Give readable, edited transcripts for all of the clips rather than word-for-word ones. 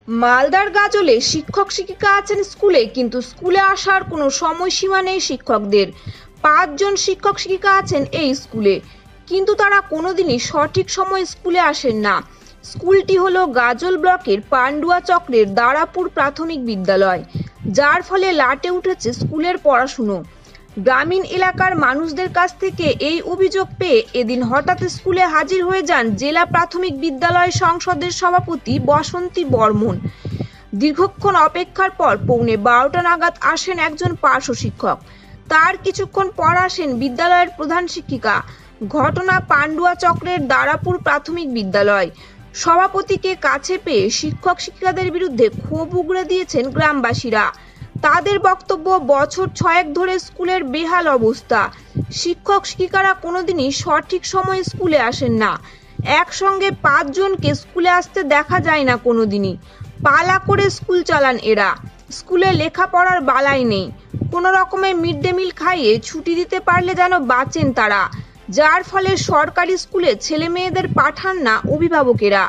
মালদার গাজলে শিক্ষক শিক্ষিকা আছেন স্কুলে, কিন্তু স্কুলে আসার কোনো সময়সীমা নেই শিক্ষকদের। 5 জন শিক্ষক শিক্ষিকা আছেন এই স্কুলে, কিন্তু তারা কোনোদিনই সঠিক সময় স্কুলে আসেন না। স্কুলটি হলো গাজল ব্লকের পান্ডুয়া চক্রের দারাপুর প্রাথমিক বিদ্যালয়, যার ফলে লাটে উঠেছে স্কুলের পড়াশুনো। গ্রামীণ এলাকার মানুষদের কাছ থেকে এই অভিযোগ পেয়ে এদিন হঠাৎ স্কুলে হাজির হয়ে যান জেলা প্রাথমিক বিদ্যালয় সংসদের সভাপতি বসন্তী বর্মন। দীর্ঘক্ষণ অপেক্ষার পর পৌনে 12টা নাগাদ আসেন একজন পার্শ্ব শিক্ষক। তার কিছুক্ষণ পর আসেন বিদ্যালয়ের প্রধান শিক্ষিকা। ঘটনা পান্ডুয়া চক্রের দারাপুর প্রাথমিক বিদ্যালয়। সভাপতিকে কাছে পেয়ে শিক্ষক শিক্ষিকাদের বিরুদ্ধে ক্ষোভ উগরে দিয়েছেন গ্রামবাসীরা। তাদের বক্তব্য, বছর 6 ধরে স্কুলের বেহাল অবস্থা। শিক্ষক শিক্ষিকারা কোনোদিনই সঠিক সময়ে স্কুলে আসেন না। একসঙ্গে 5 জনকে স্কুলে আসতে দেখা যায় না কোনোদিনই। পালা করে স্কুল চালান এরা। স্কুলে লেখাপড়ার বালাই নেই। কোনো রকমে মিড ডে মিল খাইয়ে ছুটি দিতে পারলে যেন বাঁচেন তারা, যার ফলে সরকারি স্কুলে ছেলে মেয়েদের পাঠান না অভিভাবকেরা।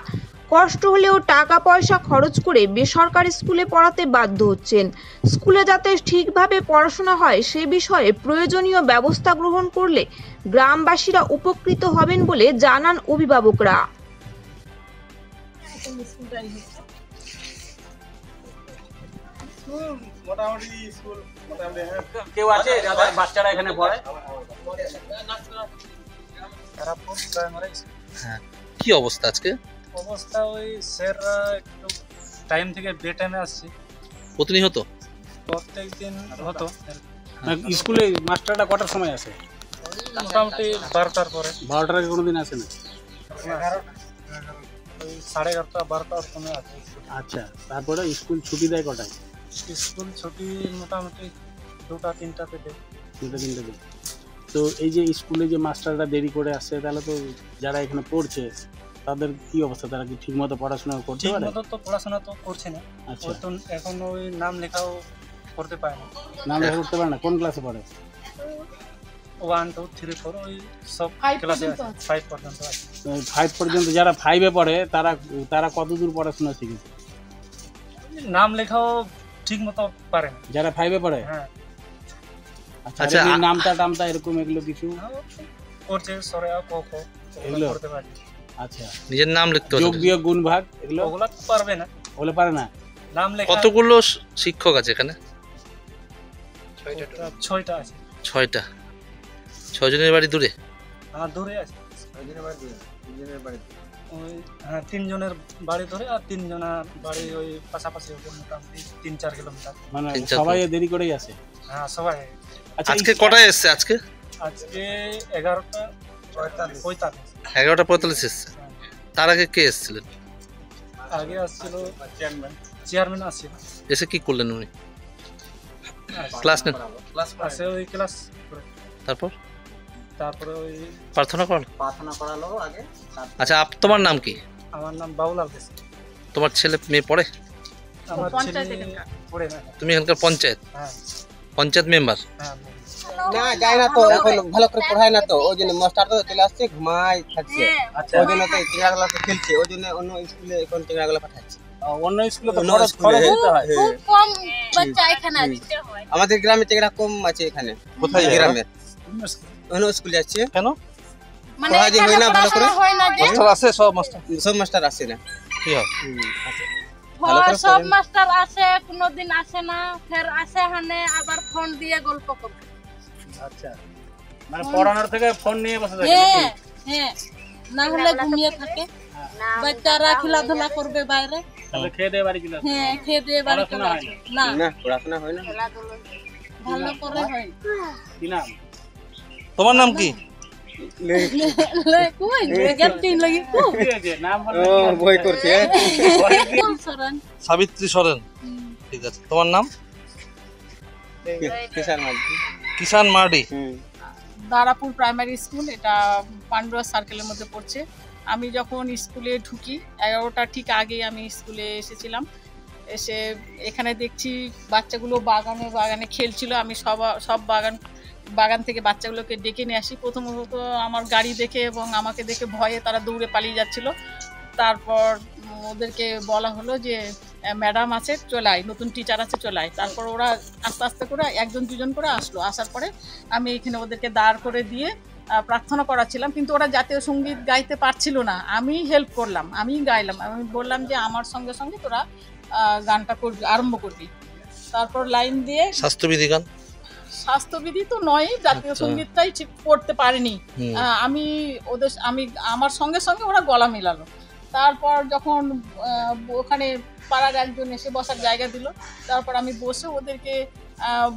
কষ্ট হলেও টাকা পয়সা খরচ করে বেসরকারি স্কুলে পড়াতে বাধ্য হচ্ছেন। স্কুলে যাতে ঠিকভাবে পড়াশোনা হয় সে বিষয়ে প্রয়োজনীয় ব্যবস্থা গ্রহণ করলে গ্রামবাসীরা উপকৃত হবেন বলে জানান অভিভাবকরা। কেউ আছে যাদের বাচ্চারা এখানে পড়ে? হ্যাঁ, কি অবস্থা আজকে? অবস্থা ওই স্যাররা একটু টাইম থেকে বে টাইমে আসছে। প্রতিনিয়ত প্রত্যেক দিন হতো। স্কুলে মাস্টারটা কটার সময় আসে? মোটামুটি 12টার পরে। 12টার আগে কোনোদিন আসে না? ওই 11:30 12টার সময় আছে। আচ্ছা, তারপরে স্কুল ছুটি দেয় কটায়? স্কুল ছুটি মোটামুটি 2টা 3টাতে দেয়। 2টা 3টাতে। তো এই যে স্কুলে যে মাস্টাররা দেরি করে আসছে, তাহলে তো যারা এখানে পড়ছে তাদের কি অবস্থা? তারা কি ঠিকমতো পড়াশোনা করতে ঠিক পারে? মতো তো পড়াশোনা তো করছে না। আচ্ছা, ওই তো এখন ওই নাম লেখাও করতে পারে না। নাম লেখা করতে পারে না? কোন ক্লাসে পড়ে? 1 2 3 4 ওই সব ক্লাসে আছে, 5 পর্যন্ত আছে। 5 পর্যন্ত। যারা 5-এ পড়ে তারা কতদূর পড়াশোনা শিখেছে? নাম লেখাও ঠিক মতো পারে না। যারা 5-এ পড়ে? হ্যাঁ, আচ্ছা, এমনি নামতা টামতা এরকম এগুলো কিছু করছে, সরে ক খ এগুলো করতে পারে। আচ্ছা, নিজের নাম লিখতে যোগ হবে। বিয়োগ গুণ ভাগ এগুলো ওগুলা তো পারবে না, ওগুলো পারে না? নাম লেখা। কতগুলো শিক্ষক আছে এখানে? 6টা আছে। 6টা। 6 জনের বাড়ি দূরে? হ্যাঁ, দূরে আছে। 6 জনের বাড়ি দূরে, 3 জনের বাড়ি ওই, হ্যাঁ 3 জনের বাড়ি ধরে, আর 3 জনের বাড়ি ওই পাশাপাশি হবে, মোটামুটি 3-4 কিলোমিটার। মানে 3-4 সবাই দেরি করেই আসে? হ্যাঁ, সবাই। আচ্ছা, আজকে কটায় এসছে? আজকে 11টা 45। 11:45 এসছে। তার আগে কে এসেছিলেন? আগে আসছিল চেয়ারম্যান আসছিল। এসে কি করলেন উনি? ক্লাস নেন? আসে ওই ক্লাস করে। তারপরে ওই প্রার্থনা করালো আগে। আচ্ছা, তোমার নাম কি? আমার নাম বাবুলাল দেশ। তোমার ছেলে মেয়ে পড়ে? আমার ছেলে পড়ে না। তুমি এখানকার পঞ্চায়েত হ্যাঁ, পঞ্চায়েত মেম্বার? হ্যাঁ। না যায় না তো, এখন ভালো করে পড়ায় না তো, ওই জন্য মাস্টার তো চলে আসছে, ঘুমাই থাকছে। আচ্ছা, ওই জন্য তো চিংড়াগুলা তো খেলছে, ওই জন্য অন্য স্কুলে এখন চিংড়াগুলা পাঠাচ্ছে। অন্য স্কুলে তো অন্য খরচ স্কুলে, দিতে হয়। হ্যাঁ। খুব কম বাচ্চা এখানে দিতে হয়। আমাদের গ্রামে চিংড়া কম আছে এখানে। কোথায় গ্রামে অন্য স্কুলে যাচ্ছে, কেন? মানে পড়া যে হয় না ভালো করে। হয় না যে মাস্টার আছে? সব মাস্টার সব মাস্টার আসে না। কি হয়? ভালো করে সব পড়েন। মাস্টার আসে, কোনোদিন আসে না, ফের আসে হানে আবার ফোন দিয়ে গল্প করবে। আচ্ছা, মানে পড়ানোর থেকে ফোন নিয়ে বসে থাকে হ্যাঁ, নাকি? হ্যাঁ, না হলে ঘুমিয়ে থাকে। বাচ্চারা খেলাধুলা করবে বাইরে। তাহলে খেয়ে দিয়ে বাড়ি চলে আসে? হ্যাঁ, খেয়ে দিয়ে বাড়ি চলে পড়াশোনা হয় আসে। না? না, না, পড়াশোনা হয় না। ভালো করে হয়। কি নাম? তোমার নাম কি? কই গ্যারান্টি লাগি কো ঠিক আছে, নাম বল। ও বই করছে। সরন। সাবিত্রী সরেন। ঠিক আছে, তোমার নাম? কিষান মাঝি। কিষান মার্ডি। দারাপুর প্রাইমারি স্কুল, এটা পান্ডুয়া সার্কেলের মধ্যে পড়ছে। আমি যখন স্কুলে ঢুকি 11টা ঠিক আগে আমি স্কুলে এসেছিলাম। এসে এখানে দেখছি বাচ্চাগুলো বাগানে খেলছিল। আমি সব বাগান থেকে বাচ্চাগুলোকে ডেকে নিয়ে আসি। প্রথমত আমার গাড়ি দেখে এবং আমাকে দেখে ভয়ে তারা দৌড়ে পালিয়ে যাচ্ছিল। তারপর ওদেরকে বলা হলো যে ম্যাডাম আছে চলাই, নতুন টিচার আছে চলাই। তারপর ওরা আস্তে আস্তে করে একজন দুজন করে আসলো। আসার পরে আমি এখানে ওদেরকে দাঁড় করে দিয়ে প্রার্থনা করাচ্ছিলাম, কিন্তু ওরা জাতীয় সঙ্গীত গাইতে পারছিল না। আমি হেল্প করলাম, আমি গাইলাম। আমি বললাম যে আমার সঙ্গে সঙ্গে তোরা গানটা করবি, আরম্ভ করবি। তারপর লাইন দিয়ে স্বাস্থ্যবিধি গান, স্বাস্থ্যবিধি তো নয়, জাতীয় আচ্ছা। সঙ্গীতটাই ঠিক করতে পারিনি। হুম। আমি আমার সঙ্গে সঙ্গে ওরা গলা মেলালো। তারপর যখন ওখানে পাড়ার একজন এসে বসার জায়গা দিল, তারপর আমি বসে ওদেরকে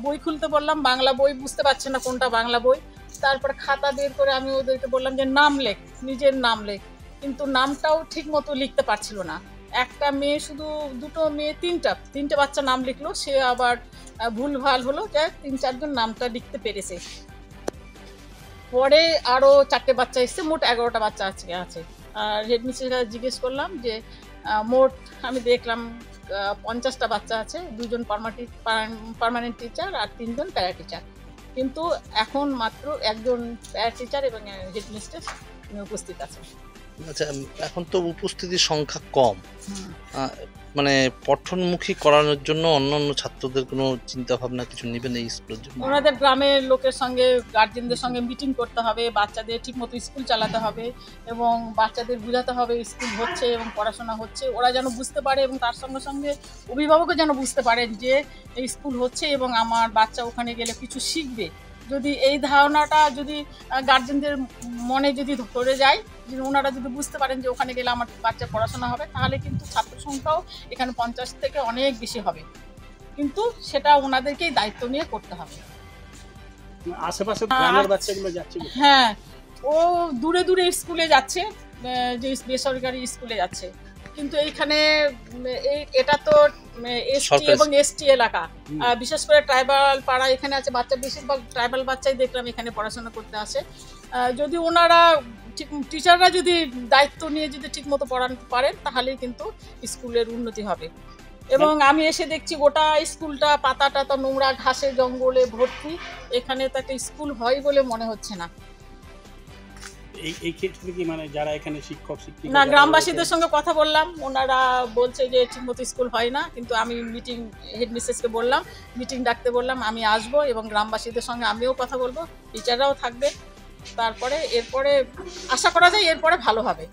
বই খুলতে বললাম। বাংলা বই বুঝতে পারছে না কোনটা বাংলা বই। তারপর খাতা বের করে আমি ওদেরকে বললাম যে নাম লেখ, নিজের নাম লেখ। কিন্তু নামটাও ঠিক মতো লিখতে পারছিল না। একটা মেয়ে, শুধু দুটো মেয়ে, তিনটে বাচ্চা নাম লিখলো। সে আবার ভুলভাল হলো, যাই 3-4 জন নামটা লিখতে পেরেছে। পরে আরও 4টে বাচ্চা এসছে, মোট 11টা বাচ্চা আছে। আর হেডমিস্ট্রেসকে জিজ্ঞেস করলাম যে মোট আমি দেখলাম 50টা বাচ্চা আছে, 2জন পার্মানেন্ট টিচার আর 3জন প্যারা টিচার। কিন্তু এখন মাত্র 1জন প্যারা টিচার এবং হেডমিস্ট্রেস উপস্থিত আছে। আচ্ছা, এখন তো উপস্থিতির সংখ্যা কম, হুম। মানে পঠনমুখী করানোর জন্য অন্যান্য ছাত্রদের কোনো চিন্তা ভাবনা কিছু নেবেন এই স্কুলের জন্য? ওনাদের গ্রামের লোকের সঙ্গে, গার্জেনদের সঙ্গে মিটিং করতে হবে, বাচ্চাদের ঠিকমতো স্কুল চালাতে হবে এবং বাচ্চাদের বোঝাতে হবে স্কুল হচ্ছে এবং পড়াশোনা হচ্ছে। ওরা যেন বুঝতে পারে এবং তার সঙ্গে সঙ্গে অভিভাবকও যেন বুঝতে পারেন যে এই স্কুল হচ্ছে এবং আমার বাচ্চা ওখানে গেলে কিছু শিখবে। যদি এই ধারণাটা যদি গার্জেনদের মনে যদি ধরে যায়, যে ওনারা যদি বুঝতে পারেন যে ওখানে গেলে আমার বাচ্চা পড়াশোনা হবে, তাহলে কিন্তু ছাত্র সংখ্যাও এখানে 50 থেকে অনেক বেশি হবে। কিন্তু সেটা ওনাদেরকেই দায়িত্ব নিয়ে করতে হবে। আশেপাশে গ্রামের বাচ্চাগুলো যাচ্ছে কোথায়? হ্যাঁ, ও দূরে দূরে স্কুলে যাচ্ছে, যে বেসরকারি স্কুলে যাচ্ছে। কিন্তু এইখানে এটা তো এসটি সরকারি এবং এসটি এলাকা, বিশেষ করে ট্রাইবাল পাড়া এখানে আছে। বাচ্চা বেশিরভাগ ট্রাইবাল বাচ্চাই দেখলাম এখানে পড়াশোনা করতে আসে। যদি ওনারা টিচাররা যদি দায়িত্ব নিয়ে যদি ঠিকমতো পড়াতে পারেন, তাহলেই কিন্তু স্কুলের উন্নতি হবে। এবং আমি এসে দেখছি গোটা স্কুলটা পাতা নোংরা, ঘাসে জঙ্গলে ভর্তি। এখানে তো একটা স্কুল হয় বলে মনে হচ্ছে না। এই ক্ষেত্রে কি মানে যারা এখানে শিক্ষক শিক্ষিকা না, যারা গ্রামবাসীদের রয়েছে, সঙ্গে কথা বললাম, ওনারা বলছে যে ঠিকমতো স্কুল হয় না। কিন্তু আমি হেডমিস্ট্রেসকে বললাম, মিটিং ডাকতে বললাম, আমি আসবো এবং গ্রামবাসীদের সঙ্গে আমিও কথা বলবো, টিচাররাও থাকবে। তারপরে এরপরে আশা করা যায় এরপরে ভালো হবে।